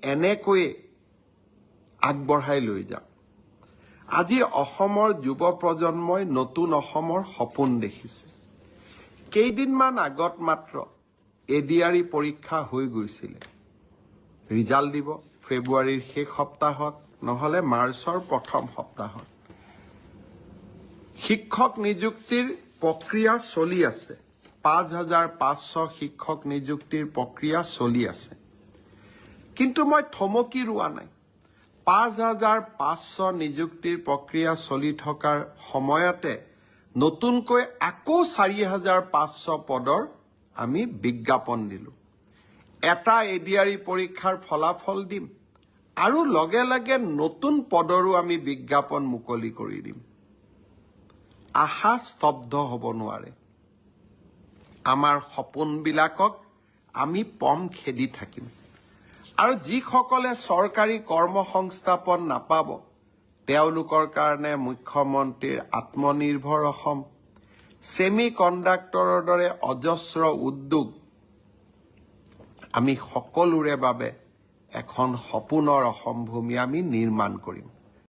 এনেকৈ আগবঢ়াই লৈ যাম। আজি অসমৰ যুৱ প্ৰজন্মই নতুন অসমৰ সপোন দেখিছে। কেইদিনমান আগত মাত্ৰ এডিআৰই পৰীক্ষা হৈ গৈছিলে। ৰিজাল্ট দিব ফেব্ৰুৱাৰীৰ শেষ সপ্তাহত নহ'লে মাৰ্চৰ প্ৰথম সপ্তাহত। শিক্ষক নিযুক্তিৰ প্ৰক্ৰিয়া চলি আছে। 5,500 শিক্ষক নিযুক্তিৰ প্ৰক্ৰিয়া চলি আছে। কিন্তু মই থমকি ৰোৱা নাই। 5,500 নিযুক্তিৰ প্ৰক্ৰিয়া চলি থকাৰ সময়তে নতুনকৈ আকৌ 4,500 পদৰ আমি বিজ্ঞাপন দিলোঁ। এটা এডিআৰই পৰীক্ষাৰ ফলাফল দিম আৰু লগে লগে নতুন পদৰো আমি বিজ্ঞাপন মুকলি কৰি দিম। আশা স্তব্ধ হ'ব নোৱাৰে। আমাৰ সপোনবিলাকক আমি পম খেদি থাকিম। আৰু যিসকলে চৰকাৰী কৰ্মসংস্থাপন নাপাব তেওঁলোকৰ কাৰণে মুখ্যমন্ত্ৰীৰ আত্মনিৰ্ভৰ অসম, ছেমি কণ্ডাক্টৰৰ দৰে অজস্ৰ উদ্যোগ আমি সকলোৰে বাবে এখন সপোনৰ অসম ভূমি আমি নিৰ্মাণ কৰিম।